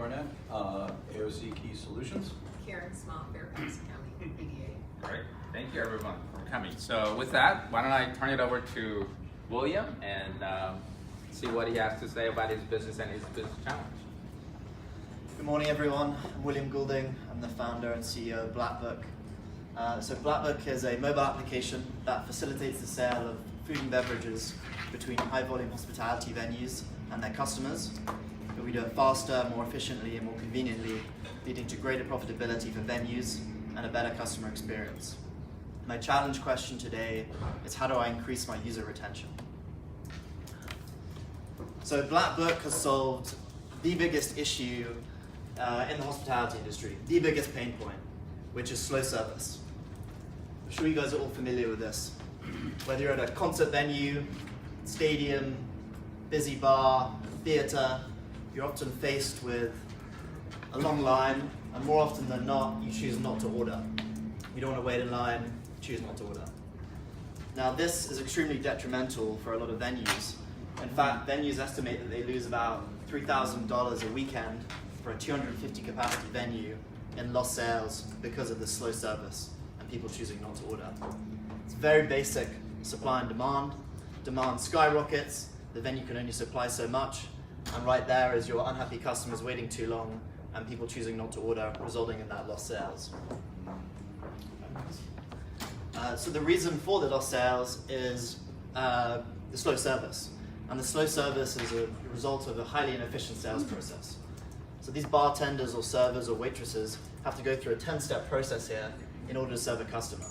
Barnett, AOC Key Solutions. Karen Small, Fairfax County, EDA. Great, thank you everyone for coming. So with that, why don't I turn it over to William and see what he has to say about his business and his business challenge. Good morning everyone, I'm William Goulding, I'm the founder and CEO of Blackbook. So Blackbook is a mobile application that facilitates the sale of food and beverages between high volume hospitality venues and their customers. But we do it faster, more efficiently and more conveniently, leading to greater profitability for venues and a better customer experience. My challenge question today is, how do I increase my user retention? So Blackbook has solved the biggest issue in the hospitality industry, the biggest pain point, which is slow service. I'm sure you guys are all familiar with this. Whether you're at a concert venue, stadium, busy bar, theater, you're often faced with a long line, and more often than not, you choose not to order. You don't want to wait in line, choose not to order. Now this is extremely detrimental for a lot of venues. In fact, venues estimate that they lose about $3,000 a weekend for a 250 capacity venue in lost sales because of the slow service and people choosing not to order. It's very basic supply and demand. Demand skyrockets, the venue can only supply so much, and right there is your unhappy customers waiting too long and people choosing not to order, resulting in that lost sales. So the reason for the lost sales is the slow service. And the slow service is a result of a highly inefficient sales process. So these bartenders or servers or waitresses have to go through a 10-step process here in order to serve a customer.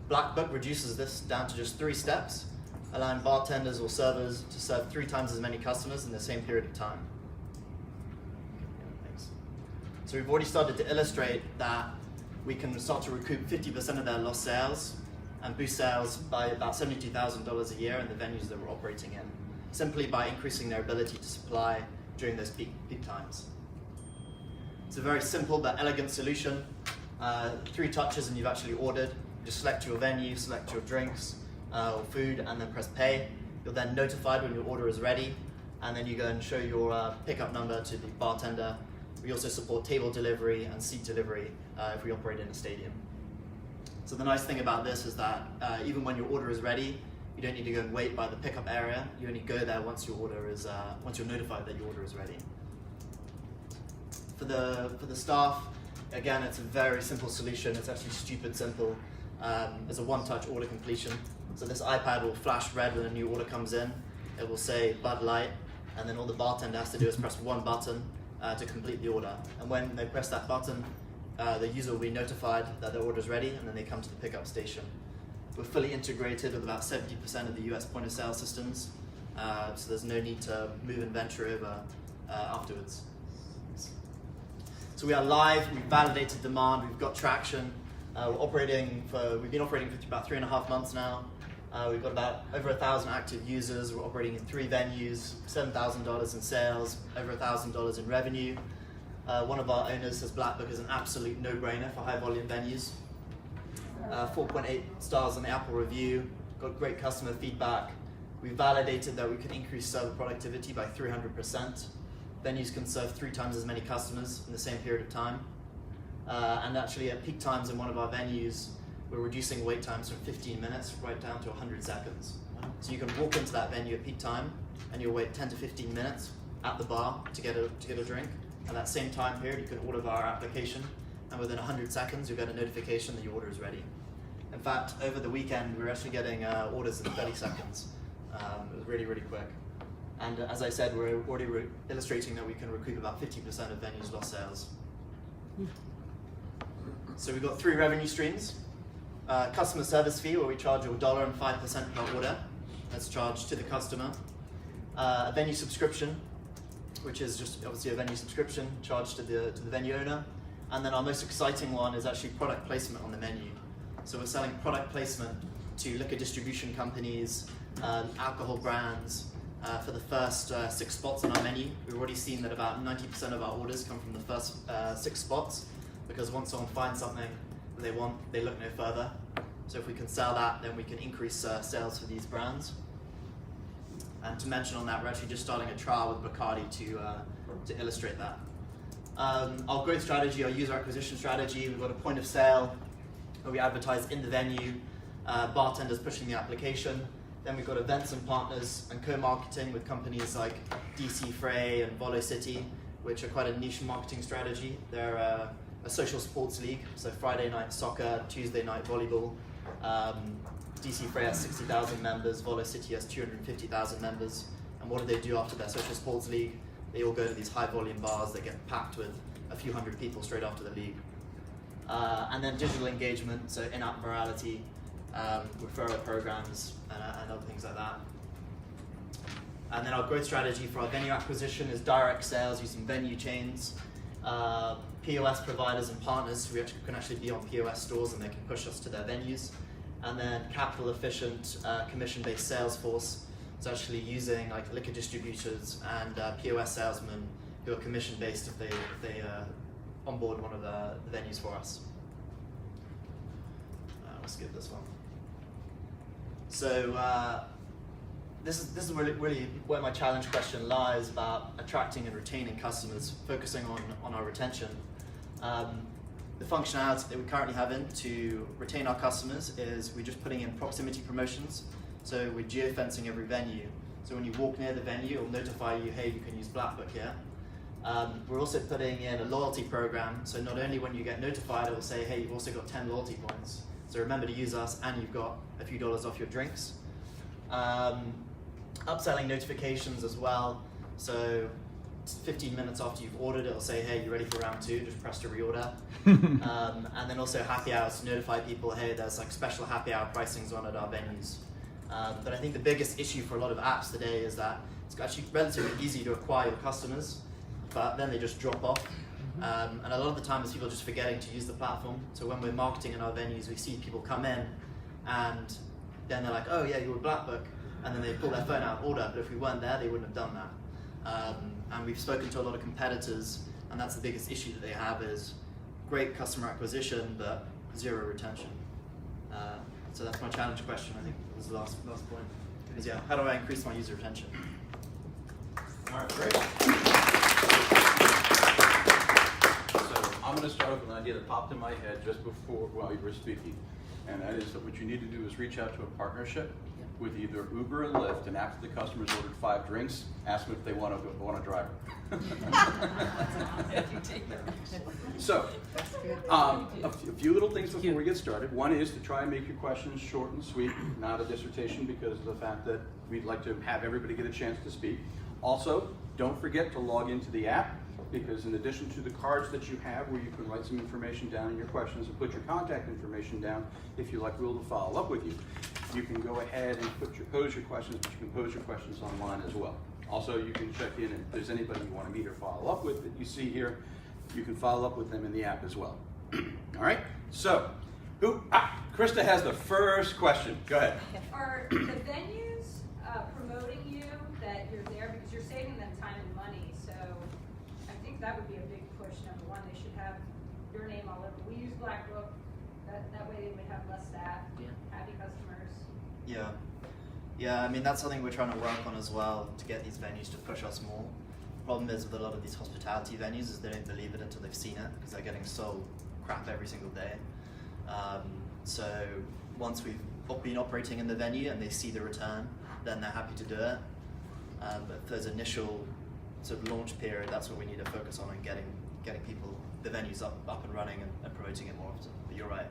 Blackbook reduces this down to just 3 steps, allowing bartenders or servers to serve 3 times as many customers in the same period of time. Thanks. So we've already started to illustrate that we can start to recoup 50% of their lost sales and boost sales by about $72,000 a year in the venues that we're operating in, simply by increasing their ability to supply during those peak times. It's a very simple but elegant solution. 3 touches and you've actually ordered. You just select your venue, select your drinks or food, and then press pay. You're then notified when your order is ready, and then you go and show your pickup number to the bartender. We also support table delivery and seat delivery if we operate in a stadium. So the nice thing about this is that even when your order is ready, you don't need to go and wait by the pickup area. You only go there once your order is once you're notified that your order is ready. For the staff, again, it's a very simple solution. It's actually stupid simple. It's a one-touch order completion. So this iPad will flash red when a new order comes in. It will say Bud Light, and then all the bartender has to do is press one button to complete the order. And when they press that button, the user will be notified that their order is ready, and then they come to the pickup station. We're fully integrated with about 70% of the US point of sale systems, so there's no need to move inventory over afterwards. So we are live, we've validated demand, we've got traction. We've been operating for about 3.5 months now. We've got about over 1,000 active users. We're operating in 3 venues, $7,000 in sales, over $1,000 in revenue. One of our owners says Blackbook is an absolute no-brainer for high volume venues. 4.8 stars on the Apple review, got great customer feedback. We validated that we can increase server productivity by 300%. Venues can serve 3 times as many customers in the same period of time. And actually at peak times in one of our venues, we're reducing wait times from 15 minutes right down to 100 seconds. So you can walk into that venue at peak time and you'll wait 10 to 15 minutes at the bar to get a drink. And that same time period, you can order via our application, and within 100 seconds, you'll get a notification that your order is ready. In fact, over the weekend, we were actually getting orders in 30 seconds. It was really, really quick. And as I said, we're already illustrating that we can recoup about 50% of venues' lost sales. So we've got 3 revenue streams. Customer service fee, where we charge $1 and 5% per order. That's charged to the customer. A venue subscription, which is just obviously a venue subscription charged to the venue owner. And then our most exciting one is actually product placement on the menu. So we're selling product placement to liquor distribution companies, alcohol brands, for the first 6 spots on our menu. We've already seen that about 90% of our orders come from the first 6 spots, because once someone finds something that they want, they look no further. So if we can sell that, then we can increase sales for these brands. And to mention on that, we're actually just starting a trial with Bacardi to illustrate that. Our growth strategy, our user acquisition strategy, we've got a point of sale where we advertise in the venue, bartenders pushing the application. Then we've got events and partners and co-marketing with companies like DC Frey and VoloCity, which are quite a niche marketing strategy. They're a social sports league, so Friday night soccer, Tuesday night volleyball. DC Frey has 60,000 members, VoloCity has 250,000 members. And what do they do after their social sports league? They all go to these high volume bars that get packed with a few hundred people straight after the league. And then digital engagement, so in-app virality, referral programs, and other things like that. And then our growth strategy for our venue acquisition is direct sales using venue chains, POS providers and partners, so we can actually be on POS stores and they can push us to their venues. And then capital efficient, commission-based sales force, so actually using like liquor distributors and POS salesmen who are commission-based if they onboard one of the venues for us. We'll skip this one. So this is really where my challenge question lies about attracting and retaining customers, focusing on our retention. The functionality that we currently have in to retain our customers is we're just putting in proximity promotions. So we're geofencing every venue. So when you walk near the venue, it'll notify you, hey, you can use Blackbook here. We're also putting in a loyalty program. So not only when you get notified, it will say, hey, you've also got 10 loyalty points. So remember to use us and you've got a few dollars off your drinks. Upselling notifications as well. So 15 minutes after you've ordered, it'll say, hey, you're ready for round 2, just press to reorder. And then also happy hours to notify people, hey, there's like special happy hour pricings on at our venues. But I think the biggest issue for a lot of apps today is that it's actually relatively easy to acquire your customers, but then they just drop off. And a lot of the time it's people just forgetting to use the platform. So when we're marketing in our venues, we see people come in and then they're like, oh yeah, you were Blackbook. And then they pull their phone out and order, but if we weren't there, they wouldn't have done that. And we've spoken to a lot of competitors, and that's the biggest issue that they have is great customer acquisition, but zero retention. So that's my challenge question, I think was the last point. Is yeah, how do I increase my user retention? All right, great. So I'm going to start with an idea that popped in my head just before while you were speaking, and that is that what you need to do is reach out to a partnership with either Uber and Lyft, and after the customer's ordered 5 drinks, ask them if they want a driver. So, a few little things before we get started. One is to try and make your questions short and sweet, not a dissertation, because of the fact that we'd like to have everybody get a chance to speak. Also, don't forget to log into the app, because in addition to the cards that you have where you can write some information down in your questions and put your contact information down, if you'd like Will to follow up with you, you can go ahead and pose your questions, but you can pose your questions online as well. Also, you can check in, and if there's anybody you want to meet or follow up with that you see here, you can follow up with them in the app as well. All right, so, Krista has the first question. Go ahead. Are the venues promoting you that you're there because you're saving them time and money? So I think that would be a big push. Number one, they should have your name all over. We use Blackbook. That way they would have less staff, happy customers. Yeah, I mean, that's something we're trying to work on as well to get these venues to push us more. The problem is with a lot of these hospitality venues is they don't believe it until they've seen it because they're getting sold crap every single day. So once we've been operating in the venue and they see the return, then they're happy to do it. But if there's initial sort of launch period, that's what we need to focus on and getting people, the venues up and running and promoting it more often. But you're right,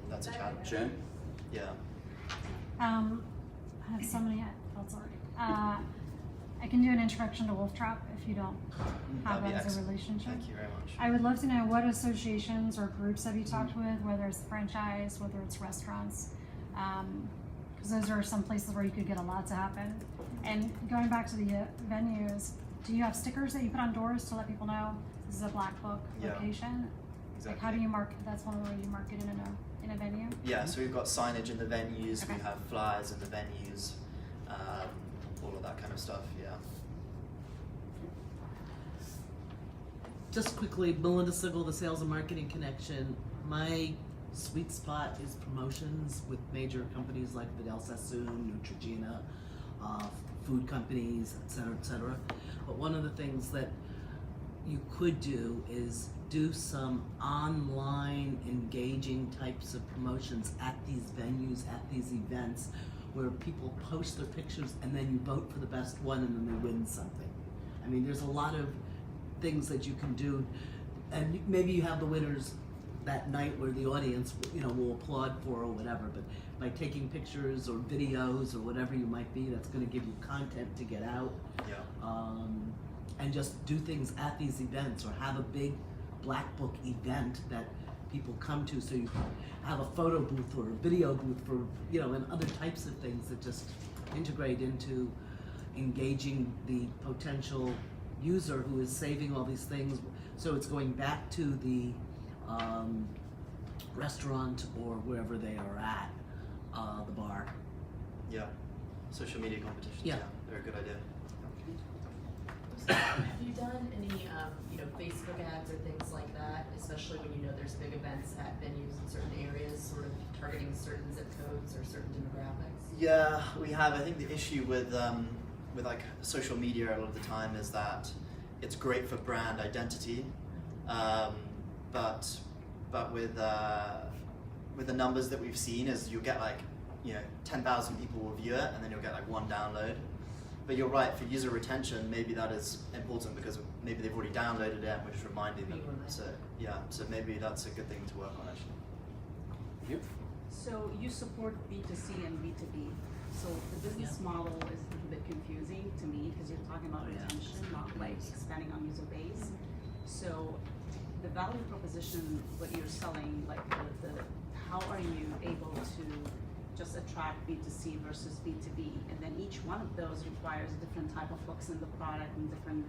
that's a challenge. Jen? Yeah. I have so many thoughts already. I can do an introduction to Wolf Trap if you don't have that as a relationship. Thank you very much. I would love to know what associations or groups have you talked with, whether it's franchise, whether it's restaurants, because those are some places where you could get a lot to happen. And going back to the venues, do you have stickers that you put on doors to let people know this is a Blackbook location? Exactly. Like how do you market? That's one of the ways you market in a venue. Yeah, so we've got signage in the venues, Okay. we have flyers in the venues, all of that kind of stuff. Yeah. Just quickly, Melinda Sigel, the Sales and Marketing Connection. My sweet spot is promotions with major companies like Vidal Sassoon, Neutrogena, food companies, et cetera, et cetera. But one of the things that you could do is do some online engaging types of promotions at these venues, at these events, where people post their pictures and then you vote for the best one and then they win something. I mean, there's a lot of things that you can do, and maybe you have the winners that night where the audience, will applaud for or whatever, but by taking pictures or videos or whatever you might be, that's gonna give you content to get out. Yeah. And just do things at these events, or have a big Blackbook event that people come to, so you can have a photo booth or a video booth for, and other types of things that just integrate into engaging the potential user who is saving all these things. So it's going back to the restaurant or wherever they are at, the bar. Yeah. Social media competitions. Yeah. They're a good idea. Have you done any, Facebook ads or things like that, especially when there's big events at venues in certain areas, sort of targeting certain zip codes or certain demographics? Yeah, we have. I think the issue with like social media a lot of the time is that it's great for brand identity, but with the numbers that we've seen, is you'll get 10,000 people will view it and then you'll get one download. But you're right, for user retention, maybe that is important because maybe they've already downloaded it and we're just reminding them. So yeah, so maybe that's a good thing to work on actually. Yep. So you support B2C and B2B. So the business model is a little bit confusing to me because you're talking about retention, not like expanding on user base. So the value proposition, what you're selling, like how are you able to just attract B2C versus B2B? And then each one of those requires a different type of hooks in the product and different,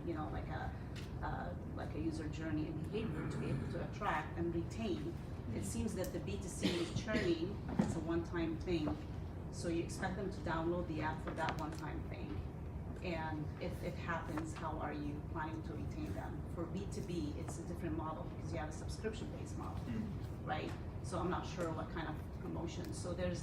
like a user journey and behavior to be able to attract and retain. It seems that the B2C is churning, it's a one-time thing. So you expect them to download the app for that one-time thing. And if it happens, how are you planning to retain them? For B2B, it's a different model because you have a subscription-based model, right? So I'm not sure what kind of promotion. So there's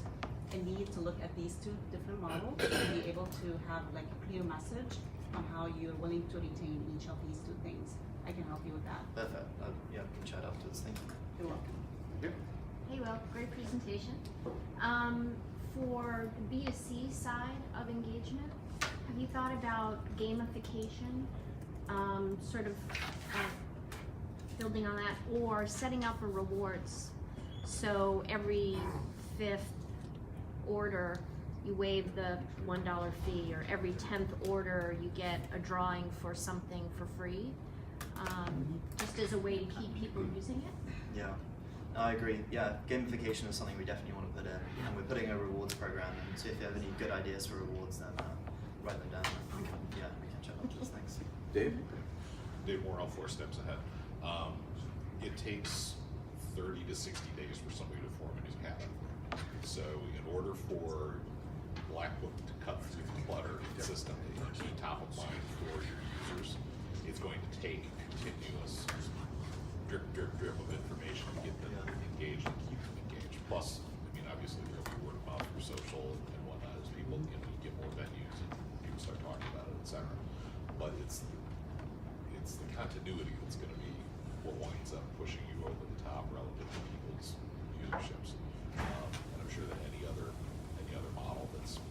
a need to look at these two different models and be able to have a clear message on how you're willing to retain each of these two things. I can help you with that. Perfect. Yeah, we can chat afterwards. Thank you. You're welcome. Yep. Hey, Will, great presentation. For the B2C side of engagement, have you thought about gamification, building on that, or setting up a rewards? So every 5th order, you waive the $1 fee, or every 10th order, you get a drawing for something for free, just as a way to keep people using it? Yeah. I agree. Yeah, gamification is something we definitely want to put in, and we're putting a rewards program in. So if you have any good ideas for rewards, then write them down. We can chat after this. Thanks. Dave? Dave Morrell, 4 steps ahead. It takes 30 to 60 days for somebody to form a new habit. So in order for Blackbook to cut through the clutter consistently and be top of mind for your users, it's going to take continuous drip of information to get them engaged and keep them engaged. Plus, obviously there'll be word of mouth through social and whatnot as people, you get more venues and people start talking about it, etc. But it's the continuity that's going to be what winds up pushing you over the top relative to people's userships. And I'm sure that any other model that's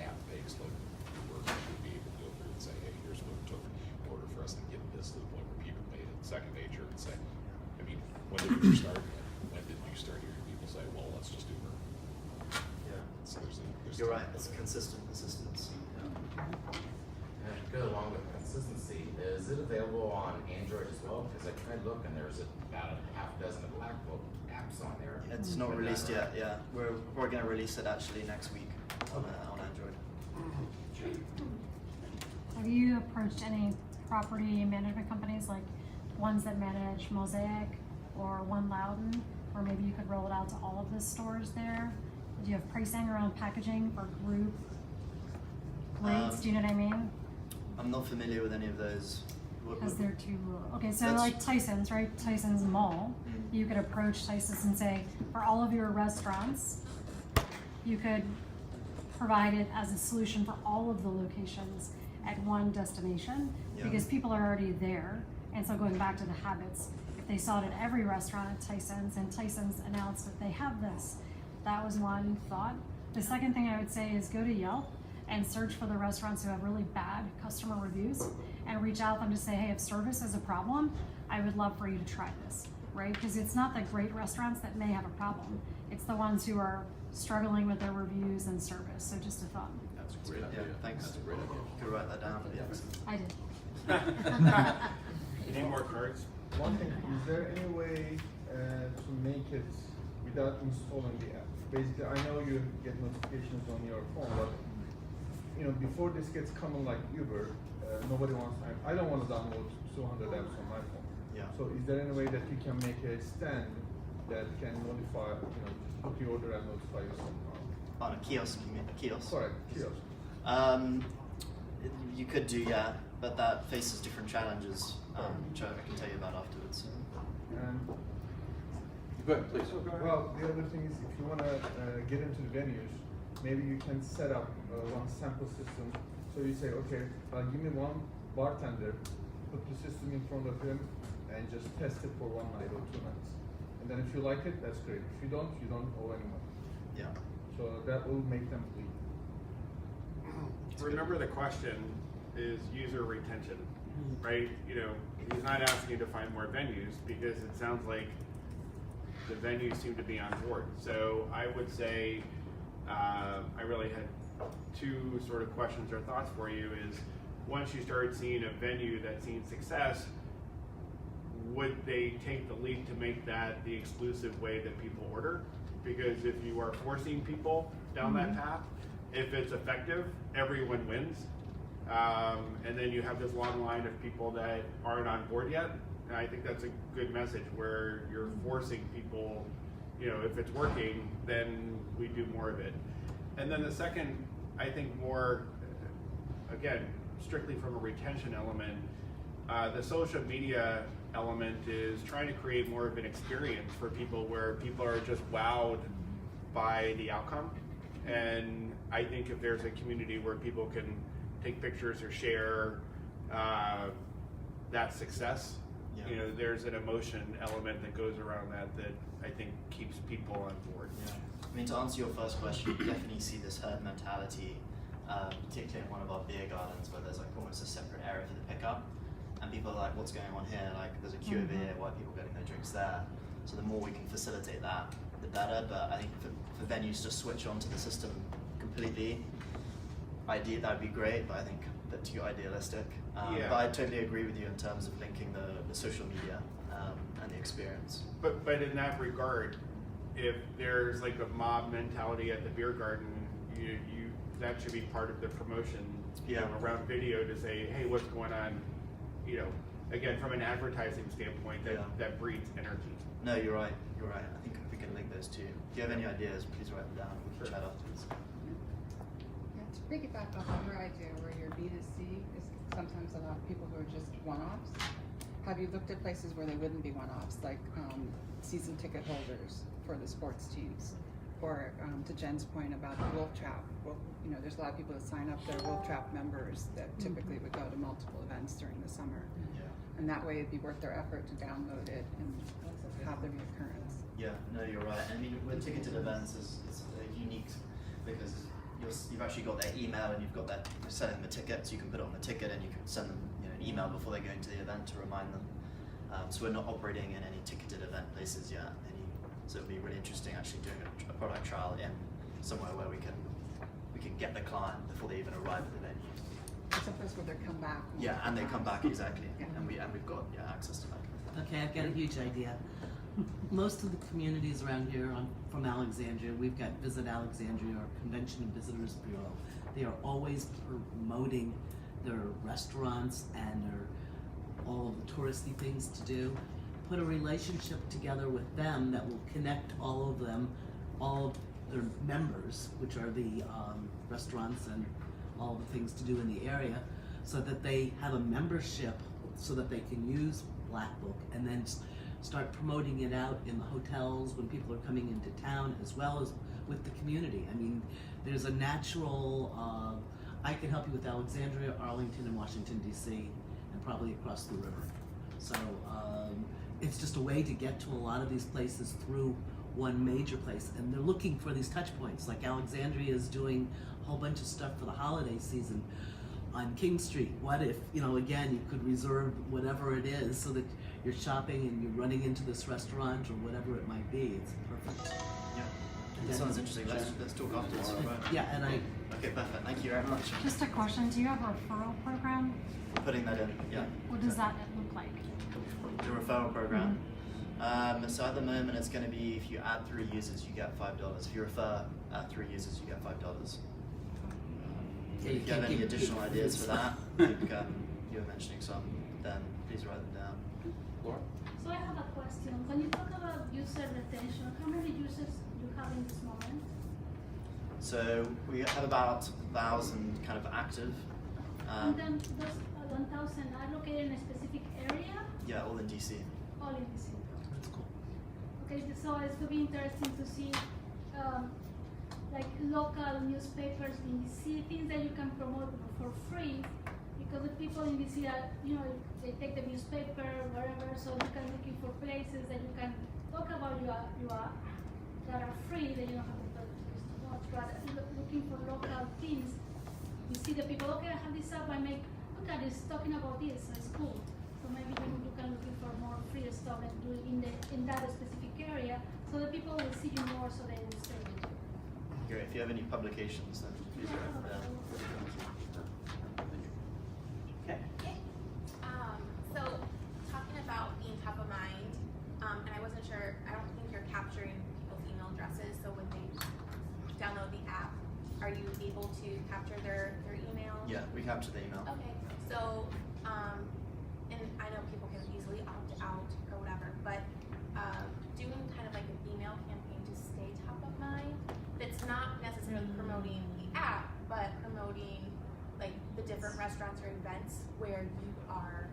app-based like Uber should be able to go through and say, hey, here's what it took in order for us to get this to the point where people made it second nature and say, when did you start? When did you start hearing people say, well, let's just Uber? Yeah. So there's You're right. It's consistent persistence. Yeah. And to go along with consistency, is it available on Android as well? Because I tried looking, there's about a half dozen of Blackbook apps on there. It's not released yet. Yeah, we're going to release it actually next week on Android. Have you approached any property management companies, like ones that manage Mosaic or One Loudon, or maybe you could roll it out to all of the stores there? Do you have pricing around packaging for group rates? Do you know what I mean? I'm not familiar with any of those. Because they're too okay. So like Tyson's, right? Tyson's Mall. You could approach Tyson's and say, for all of your restaurants, you could provide it as a solution for all of the locations at one destination, because people are already there And so going back to the habits, if they saw it at every restaurant at Tyson's and Tyson's announced that they have this, that was one thought. The second thing I would say is go to Yelp and search for the restaurants who have really bad customer reviews and reach out to them to say, hey, if service is a problem, I would love for you to try this, right? Because it's not the great restaurants that may have a problem. It's the ones who are struggling with their reviews and service. So just a thought. That's a great Yeah, idea. thanks. That's a great idea. You could write that down for the episode. I did. You need more cards? One thing, is there any way to make it without installing the app? Basically, I know you get notifications on your phone, but you know, before this gets common like Uber, nobody wants. I don't want to download 200 apps on my phone. Yeah. So, is there any way that you can make a stand that can notify, you know, put the order and notify you somehow? On a kiosk, you mean a kiosk? Correct, kiosk. You could do, yeah, but that faces different challenges, which I can tell you about afterwards. And Go ahead, please. well, the other thing is, if you want to get into the venues, maybe you can set up one sample system. So you say, okay, give me one bartender, put the system in front of him, and just test it for 1 night or 2 nights. And then if you like it, that's great. If you don't owe any money. Yeah. So that will make them bleed. Remember, the question is user retention, right? You know, he's not asking you to find more venues because it sounds like the venues seem to be on board. So I would say, I really had 2 sort of questions or thoughts for you is, once you started seeing a venue that's seen success, would they take the leap to make that the exclusive way that people order? Because if you are forcing people down that path, if it's effective, everyone wins. And then you have this long line of people that aren't on board yet. And I think that's a good message where you're forcing people, you know, if it's working, then we do more of it. And then the second, I think more, again, strictly from a retention element, the social media element is trying to create more of an experience for people where people are just wowed by the outcome. And I think if there's a community where people can take pictures or share that success, you know, there's an emotion element that goes around that I think keeps people on board. Yeah. I mean, to answer your first question, you definitely see this herd mentality, particularly in one of our beer gardens where there's like almost a separate area for the pickup. And people are like, what's going on here? Like, there's a queue over here, why are people getting their drinks there? So the more we can facilitate that, the better. But I think for venues to switch onto the system completely, that would be great, but I think that's too idealistic. Yeah. But I totally agree with you in terms of linking the social media and the experience. But in that regard, if there's like a mob mentality at the beer garden, you that should be part of the promotion, you know, around video to say, hey, what's going on? You know, again, from an advertising standpoint, that breeds energy. No, you're right. You're right. I think we can link those two. If you have any ideas, please write them down. We can chat afterwards. Yeah, to piggyback off of your idea where your B2C is sometimes a lot of people who are just one-offs, have you looked at places where they wouldn't be one-offs, like season ticket holders for the sports teams? Or to Jen's point about the Wolf Trap, well, you know, there's a lot of people that sign up, they're Wolf Trap members that typically would go to multiple events during the summer. Yeah. And that way it'd be worth their effort to download it and have the reoccurrence. Yeah, no, you're right. I mean, with ticketed events is unique because you've actually got their email and you've got that, you're selling them a ticket, so you can put it on the ticket and you can send them, you know, an email before they go into the event to remind them. So we're not operating in any ticketed event places yet. So it'd be really interesting actually doing a product trial in somewhere where we can get the client before they even arrive at the venue. It's a place where they come back. Yeah, and they come back exactly, Yeah. and we've got access to that. Okay, I've got a huge idea. Most of the communities around here, from Alexandria, we've got Visit Alexandria or Convention and Visitors Bureau. They are always promoting their restaurants and all of the touristy things to do. Put a relationship together with them that will connect all of them, all of their members, which are the restaurants and all the things to do in the area, so that they have a membership so that they can use Blackbook and then start promoting it out in the hotels when people are coming into town, as well as with the community. I mean, there's a natural, I can help you with Alexandria, Arlington, and Washington, D.C., and probably across the river. So it's just a way to get to a lot of these places through one major place, and they're looking for these touch points. Like Alexandria is doing a whole bunch of stuff for the holiday season on King Street. What if, again, you could reserve whatever it is so that you're shopping and you're running into this restaurant or whatever it might be. It's perfect. Yeah. That sounds interesting. Let's talk afterwards. Yeah, and Okay, perfect. Thank you very much. Just a question, do you have a referral program? We're putting that in. Yeah. What does that look like? The referral program. So at the moment, it's going to be if you add 3 users, you get $5. If you refer 3 users, you get $5. If you have any additional ideas for that, like you were mentioning some, then please write them down. Laura? So I have a question. When you talk about user retention, how many users you have in this moment? So we have about 1,000 kind of active. And then those 1,000 are located in a specific area? Yeah, all in DC. All in the city. that's cool. Okay, so it's to be interesting to see like local newspapers in DC, things that you can promote for free, because the people in DC are, they take the newspaper, wherever, so you can looking for places that you can talk about your that are free, that you don't have to pay too much, but looking for local things, you see the people, okay, I have this up, look at this, talking about this, so it's cool. So maybe you can looking for more free stuff and do it in that specific area, so the people will see you more, so they will stay with you. Great. If you have any publications, then please write them down. Okay. So talking about being top of mind, and I wasn't sure, I don't think you're capturing people's email addresses, so when they download the app, are you able to capture their email? Yeah, we capture the email. Okay, so, and I know people can easily opt out or whatever, but doing kind of like an email campaign to stay top of mind, that's not necessarily promoting the app, but promoting like the different restaurants or events where you are,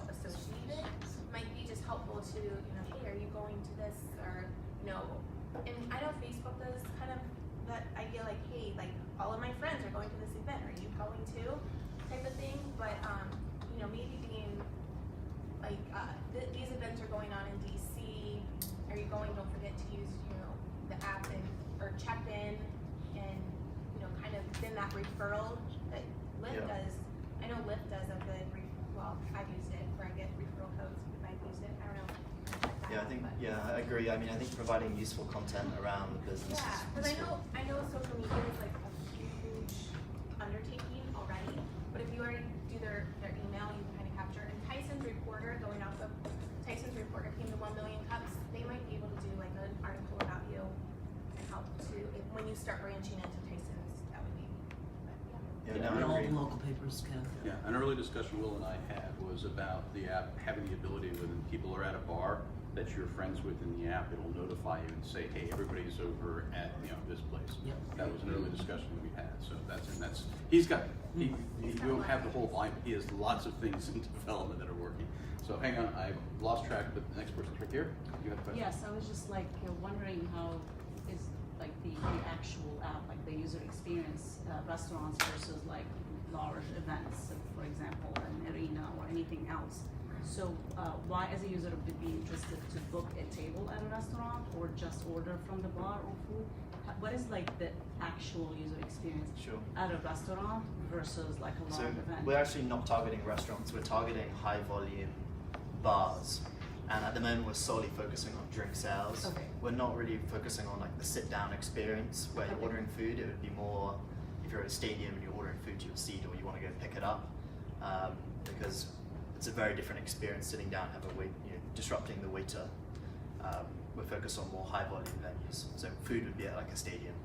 associated, might be just helpful to, hey, are you going to this, or, and I know Facebook does kind of that idea, like, hey, like, all of my friends are going to this event, are you going to, type of thing, but, maybe being, like, these events are going on in DC, are you going, don't forget to use, the app or check in, and, kind of, then that referral that Lyft does, I know Lyft does a good, I've used it, where I get referral codes if I've used it, I don't know. I agree. I think providing useful content around the business. Yeah, because I know social media is like a huge undertaking already, but if you already do their email, you can kind of capture. And Tyson's Reporter, going off of Tyson's Reporter came to 1 million cups, they might be able to do like an article about you and help to, when you start branching into Tyson's, that would be, And all the local papers can. Yeah, an early discussion Will and I had was about the app having the ability when people are at a bar that you're friends with in the app, it'll notify you and say, hey, everybody's over at this place. Yep. That was an early discussion that we had. So he's got he won't have the whole volume. He has lots of things in development that are working. So hang on, I lost track, but the next person's right here. You have a question? Yes, I was just like wondering how is like the actual app, like the user experience, restaurants versus like large events, for example, an arena or anything else. So why, as a user, would be interested to book a table at a restaurant or just order from the bar or food? What is like the actual user experience at a restaurant versus like a large event? We're actually not targeting restaurants. We're targeting high volume bars. And at the moment, we're solely focusing on drink sales. Okay. We're not really focusing on like the sit-down experience where you're ordering food. It would be more if you're at a stadium and you're ordering food to your seat, or you want to go pick it up, because it's a very different experience sitting down, have a wait, disrupting the waiter. We're focused on more high volume venues. So food would be at like a stadium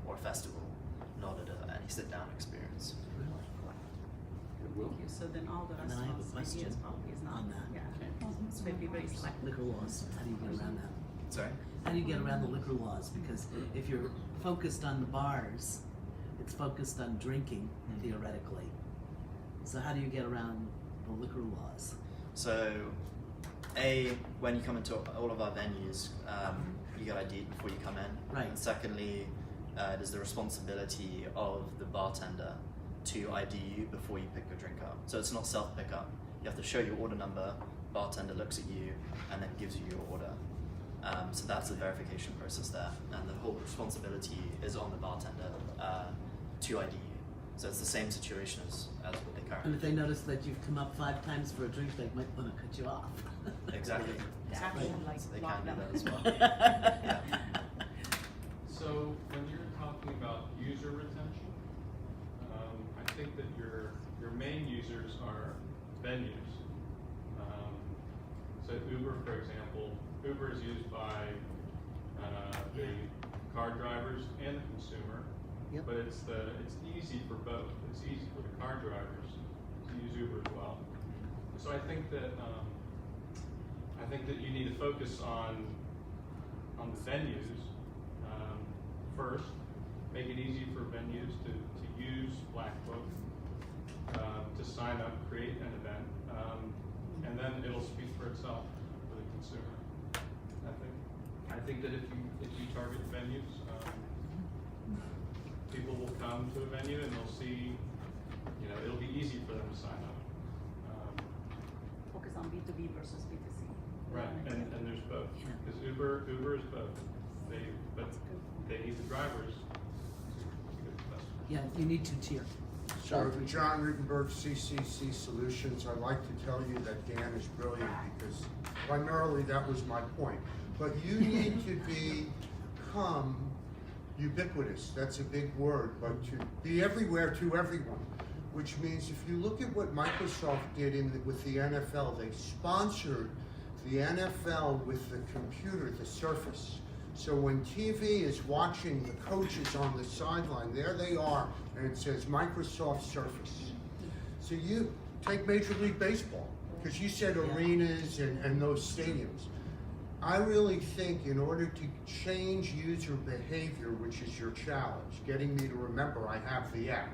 or a festival, not at any sit-down experience. Will? Thank you. So then all the And then I have a restaurants question probably is not on that. Yeah. Okay. So it'd be very selective. Liquor laws, how do you get around that? Sorry? How do you get around the liquor laws? Because if you're focused on the bars, it's focused on drinking, theoretically. So how do you get around the liquor laws? So, when you come into all of our venues, you get ID before you come in. Right. And secondly, it is the responsibility of the bartender to ID you before you pick your drink up. So it's not self-pickup. You You have to show your order number, bartender looks at you, and then gives you your order. So that's the verification process there, and the whole responsibility is on the bartender to ID you. So it's the same situation as what they And currently if they notice that you've come up 5 times for a drink, they might want to cut you off. Exactly. Exactly. Like So they lock can do them. that as well. Yeah. So when you're talking about user retention, I think that your main users are venues. So Uber, for example, Uber is used by the car drivers and the consumer, Yep. but it's easy for both. It's easy for the car drivers to use Uber as well. So I think that you need to focus on the venues first. Make it easy for venues to use Blackbook, to sign up, create an event, and then it'll speak for itself for the consumer. I think that if you target venues, people will come to a venue and they'll see, it'll be easy for them to sign up. Focus on B2B versus B2C. Right, and there's both, because Uber is both. But they need the drivers to get the customers. Yeah, you need to tier. So, John Rutenberg, CCC Solutions, I'd like to tell you that Dan is brilliant because primarily that was my point. But you need to become ubiquitous, that's a big word, but to be everywhere to everyone. Which means if you look at what Microsoft did with the NFL, they sponsored the NFL with the computer, the Surface. So when TV is watching the coaches on the sideline, there they are, and it says Microsoft Surface. So you take Major League Baseball, because you said arenas and those stadiums. I really think in order to change user behavior, which is your challenge, getting me to remember I have the app,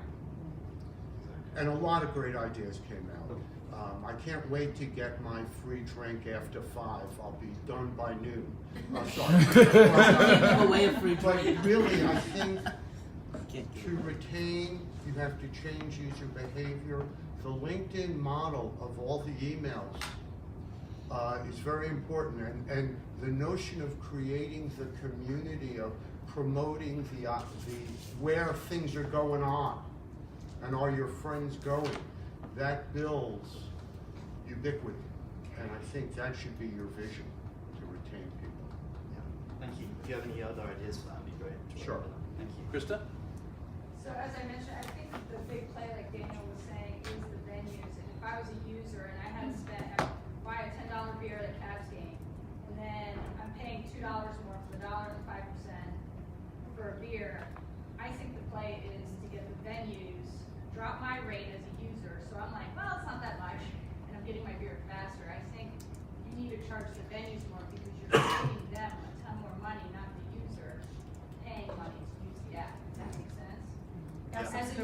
and a lot of great ideas came out. I can't wait to get my free drink after 5. I'll be done by noon. Sorry. Away a free But drink. really, I think to retain, you have to change user behavior. The LinkedIn model of all the emails is very important, and the notion of creating the community, of promoting the where things are going on, and are your friends going, that builds ubiquity, and I think that should be your vision to retain people. Yeah. Thank you. If you have any other ideas for that, would be great. Sure. Thank you. Krista? So as I mentioned, I think the big play, like Daniel was saying, is the venues. And if I was a user and I had to buy a $10 beer at a Cavs game, and then I'm paying $2 more for the dollar and 5% for a beer, I think the play is to get the venues, drop my rate as a user. So I'm like, well, it's not that much, and I'm getting my beer faster. I think you need to charge the venues more because you're saving them a ton more money, not the user paying money to use the app. Does that make sense? As a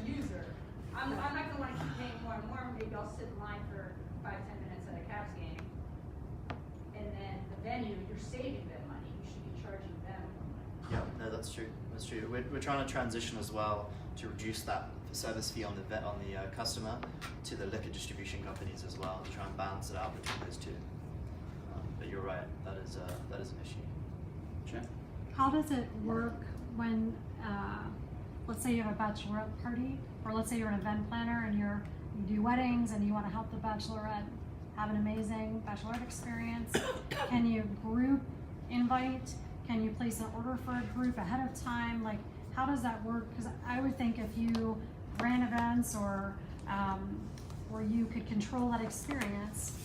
user, I'm not gonna wanna keep paying more and more. Maybe I'll sit in line for 5-10 minutes at a Cavs game. And then the venue, you're saving them money. You should be charging them more money. Yeah, no, that's true. That's true. We're trying to transition as well to reduce that service fee on the customer to the liquor distribution companies as well, to try and balance it out between those two. But you're right, that is an issue. Sure. How does it work when, let's say you have a bachelorette party, or let's say you're an event planner and you do weddings and you want to help the bachelorette have an amazing bachelorette experience? Can you group invite? Can you place an order for a group ahead of time? Like, how does that work? Because I would think if you ran events or you could control that experience,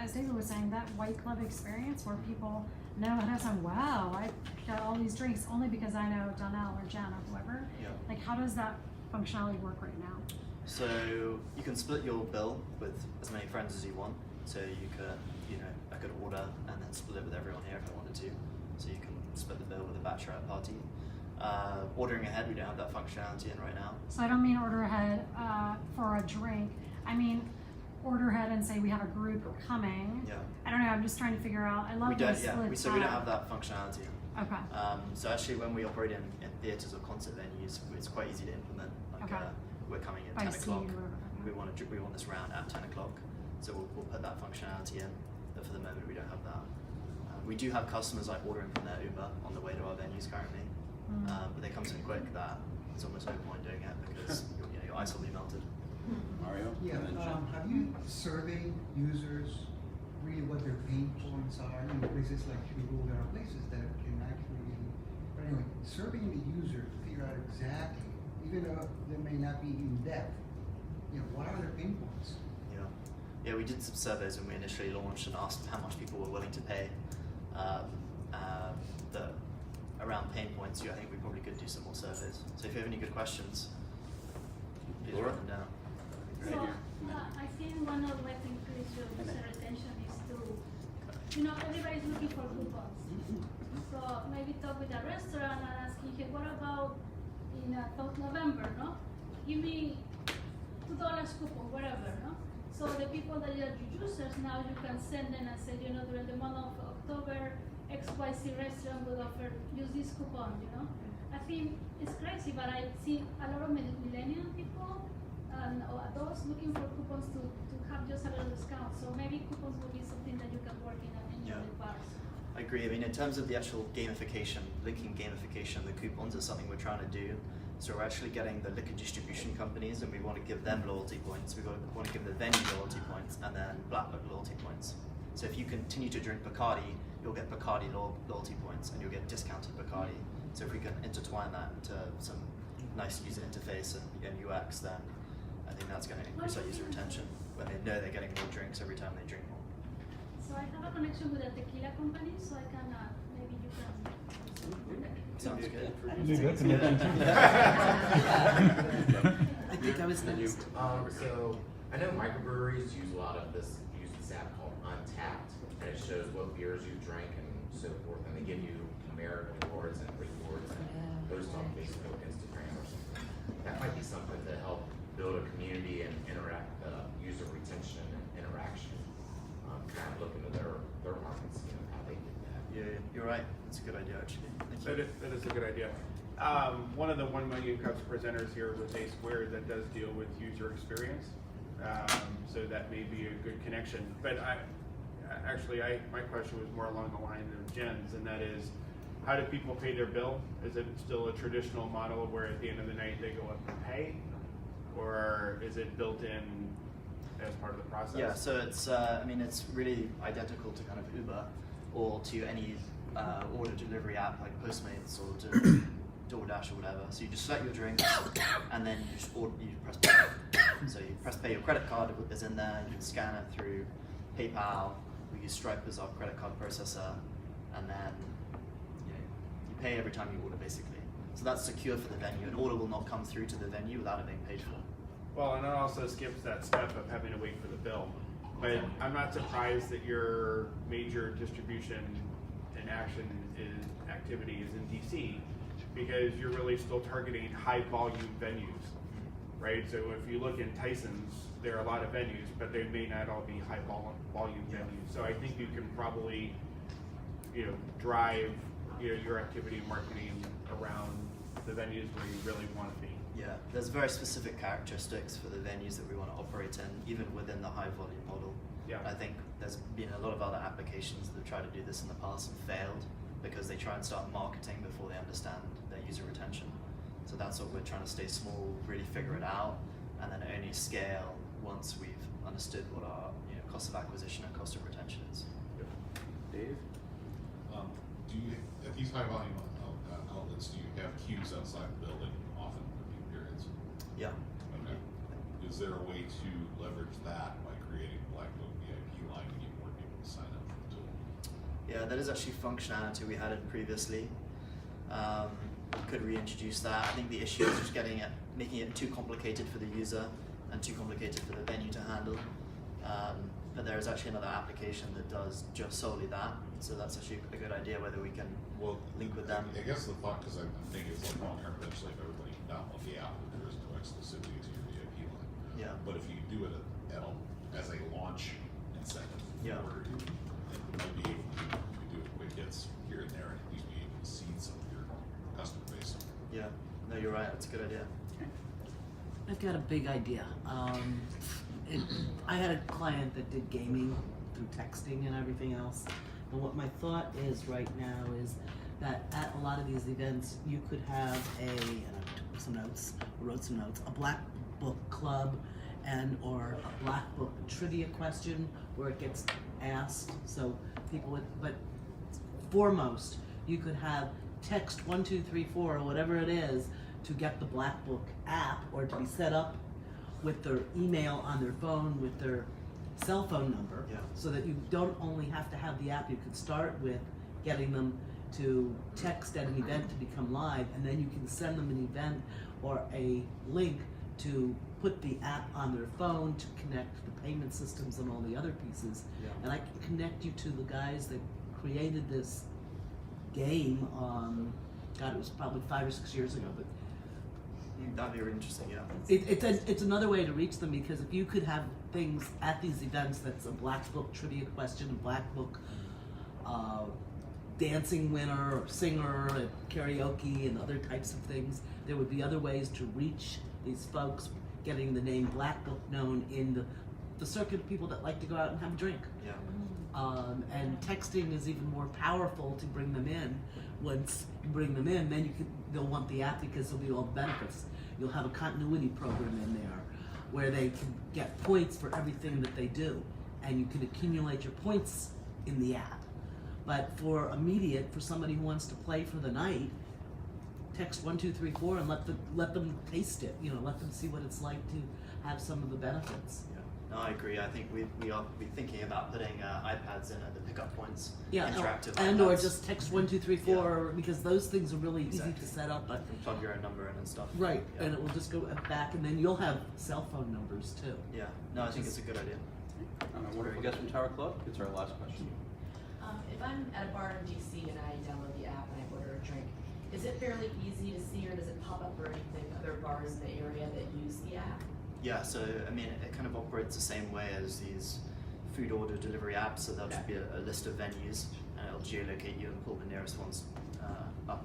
as David was saying, that white glove experience where people know ahead of time, wow, I got all these drinks only because I know Donnell or Jen or whoever. Yeah. Like, how does that functionality work right now? So you can split your bill with as many friends as you want. So you could, I could order and then split it with everyone here if I wanted to. So you can split the bill with a bachelorette party. Ordering ahead, we don't have that functionality in right now. So I don't mean order ahead for a drink. I mean order ahead and say we have a group coming. Yeah. I don't know. I'm just trying to figure out. I love We don't. the Yeah. split We don't have that functionality. Okay. So actually, when we operate in theaters or concert venues, it's quite easy to implement. Like Okay. we're coming at By 10 o'clock. seat or whatever. we want this round at 10 o'clock. So we'll put that functionality in, but for the moment we don't have that. We do have customers like ordering from their Uber on the way to our venues currently, but they come so quick that there's almost no point doing it because your ice will be melted. Mario? Yeah, And then Jim. have you surveyed users really what their pain points are? In places like Google, there are places that can actually, but anyway, surveying the user to figure out exactly, even though they may not be in depth, what are their pain points? Yeah, we did some surveys when we initially launched and asked how much people were willing to pay. Around pain points, I think we probably could do some more surveys. So if you have any good questions, please write them down. So, I think one of the ways to increase your user retention is to, everybody's looking for coupons. So maybe talk with a restaurant and asking, hey, what about in November, no? Give me $2 coupon, whatever, no? So the people that are your users now, you can send them and say, during the month of October, XYZ restaurant will offer, use this coupon, I think it's crazy, but I see a lot of millennial people or adults looking for coupons to have just a little discount. So maybe coupons will be something that you can work in the bars. I agree. I mean, in terms of the actual gamification, linking gamification, the coupons is something we're trying to do. So we're actually getting the liquor distribution companies, and we want to give them loyalty points. We want to give the venue loyalty points, and then Blackbook loyalty points. So if you continue to drink Bacardi, you'll get Bacardi loyalty points, and you'll get discounted Bacardi. So if we can intertwine that into some nice user interface and UX, then I think that's going to increase our user retention when they know they're getting more drinks every time they drink more. So I have a connection with a tequila company, so I can maybe you can. Sounds good. I think I was next. So I know microbreweries use this app called Untapped, and it shows what beers you drank and so forth, and they give you numeric rewards and rewards and post on Facebook, Instagram, or something. That might be something to help build a community and user retention and interaction. Kind of look into their markets, how they did that. Yeah, you're right. That's a good idea, actually. Thank you. That is a good idea. One of the 1 million Cups presenters here was A Squared that does deal with user experience. So that may be a good connection. But my question was more along the line of Jen's, and that is, how do people pay their bill? Is it still a traditional model where at the end of the night they go up and pay? Or is it built in as part of the process? Yeah, so it's it's really identical to kind of Uber or to any order delivery app like Postmates or to DoorDash or whatever. So you just select your drink and then you press pay. So you press pay, your credit card is in there, you can scan it through PayPal. We use Stripe as our credit card processor, and then you pay every time you order basically. So that's secure for the venue. An order will not come through to the venue without it being paid for. Well, and it also skips that step of having to wait for the bill. But I'm not surprised that your major distribution and activity is in DC, because you're really still targeting high volume venues, right? So if you look in Tyson's, there are a lot of venues, but they may not all be high volume venues. So I think you can probably, drive your activity and marketing around the venues where you really want to be. Yeah, there's very specific characteristics for the venues that we want to operate in, even within the high volume model. Yeah. I think there's been a lot of other applications that have tried to do this in the past and failed because they try and start marketing before they understand their user retention. So that's what we're trying to stay small, really figure it out, and then only scale once we've understood what our cost of acquisition and cost of retention is. Dave? Do you, at these high volume outlets, do you have queues outside the building often for peak periods? Yeah. Okay. Is there a way to leverage that by creating Blackbook VIP line to get more people to sign up for the tool? Yeah, that is actually functionality we had it previously. We could reintroduce that. I think the issue is just making it too complicated for the user and too complicated for the venue to handle. But there is actually another application that does just solely that. So that's actually a good idea, whether we can link with them. I guess the thought, because I'm thinking it's like long term, eventually if everybody can download the app, there is no exclusivity to your VIP line. Yeah. But if you do it as a launch incentive, Yeah. or you might be able to do it quick hits here and there, and at least be able to seed some of your customer base. Yeah, no, you're right. That's a good idea. I've got a big idea. I had a client that did gaming through texting and everything else. And what my thought is right now is that at a lot of these events, you could have and I took some notes, wrote some notes, a Black Book club or a Black Book trivia question where it gets asked. So people would, but foremost, you could have text 1234 or whatever it is to get the Black Book app or to be set up with their email on their phone with their cell phone number, so that you don't only have to have the app. You could start with getting them to text at an event to become live, and then you can send them an event or a link to put the app on their phone to connect the payment systems and all the other pieces. And I can connect you to the guys that created this game. God, it was probably 5 or 6 years ago, but that'd be really interesting. It's another way to reach them, because if you could have things at these events that's a Black Book trivia question, a Black Book dancing winner or singer at karaoke and other types of things, there would be other ways to reach these folks, getting the name Black Book known in the circuit of people that like to go out and have a drink. And texting is even more powerful to bring them in. Once you bring them in, then they'll want the app because there'll be all the benefits. You'll have a continuity program in there where they can get points for everything that they do, and you can accumulate your points in the app. But for immediate, for somebody who wants to play for the night, text 1234 and let them taste it. Let them see what it's like to have some of the benefits. No, I agree. I think we are thinking about putting iPads in at the pickup points. Interactive and iPads. or just text 1234 because those things are really easy to set up. But plug your own number in and stuff. Right, and it will just go back, and then you'll have cell phone numbers too. No, I think it's a good idea. Wonderful guest from Tower Club. It's our last question. If I'm at a bar in DC and I download the app and I order a drink, is it fairly easy to see, or does it pop up for anything other bars in the area that use the app? Yeah, so I mean, it kind of operates the same way as these food order delivery apps. So there'll just be a list of venues, and it'll geolocate you and pull the nearest ones up.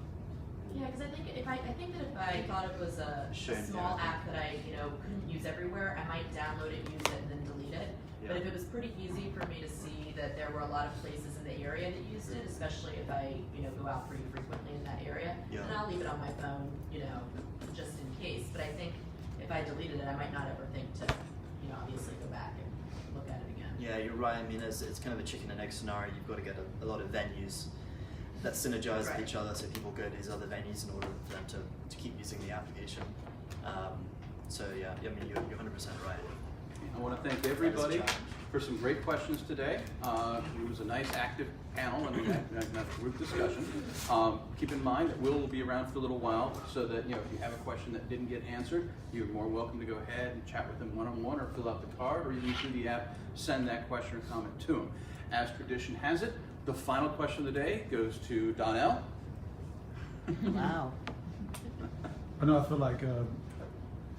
Yeah, because I think that if I thought it was a small app that I couldn't use everywhere, I might download it, use it, and then delete it. But if it was pretty easy for me to see that there were a lot of places in the area that used it, especially if I go out pretty frequently in that area, then I'll leave it on my phone, just in case. But I think if I deleted it, I might not ever think to, obviously go back and look at it again. Yeah, you're right. I mean, it's kind of a chicken and egg scenario. You've got to get a lot of venues that synergize with each other, so people go to these other venues in order for them to keep using the application. So yeah, I mean, you're 100% right. I want to thank everybody for some great questions today. It was a nice active panel and we had a group discussion. Keep in mind that Will be around for a little while, so that if you have a question that didn't get answered, you're more welcome to go ahead and chat with him one-on-one, or fill out the card, or even through the app, send that question or comment to him. As tradition has it, the final question of the day goes to Donnell. Wow. I know I feel like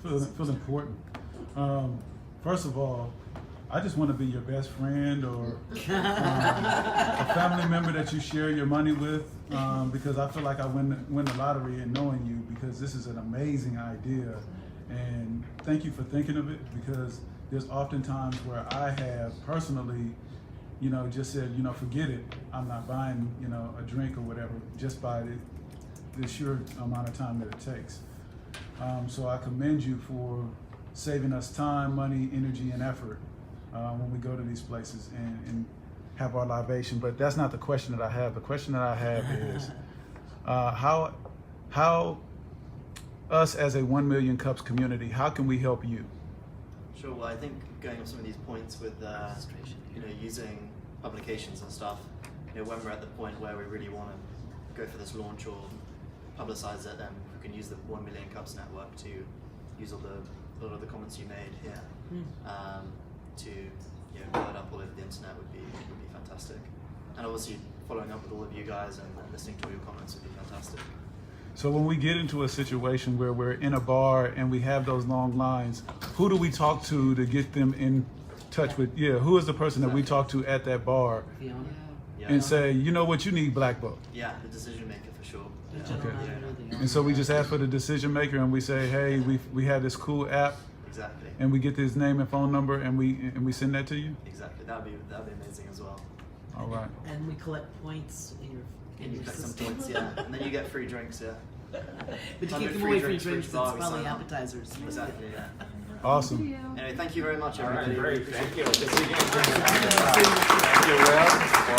feel important. First of all, I just want to be your best friend or a family member that you share your money with, because I feel like I win the lottery in knowing you, because this is an amazing idea. And thank you for thinking of it, because there's often times where I have personally, just said, forget it. I'm not buying, a drink or whatever, just by the sheer amount of time that it takes. So I commend you for saving us time, money, energy, and effort when we go to these places and have our libation. But that's not the question that I have. The question that I have is how us as a 1 Million Cups community, how can we help you? Sure. Well, I think going on some of these points with using publications and stuff, when we're at the point where we really want to go for this launch or publicize it, then we can use the 1 Million Cups network to use a lot of the comments you made here to blow it up all over the internet would be fantastic. And obviously following up with all of you guys and listening to all your comments would be fantastic. So when we get into a situation where we're in a bar and we have those long lines, who do we talk to get them in touch with? Yeah, who is the person that we talk to at that bar? and say, you know what, you need Blackbook. Yeah, the decision maker for sure. Okay. And so we just ask for the decision maker, and we say, hey, we have this cool app. Exactly. And we get this name and phone number, and we send that to you. Exactly. That'd be amazing as well. All right. And we collect points in your And you get some system. points, yeah. And then you get free drinks, yeah. But you 100 can't give away free for drinks, each it's bar we probably sign up. appetizers. Exactly, yeah. Awesome. Anyway, thank you very much, All right, everybody. great. Thank you. Thank you, Will.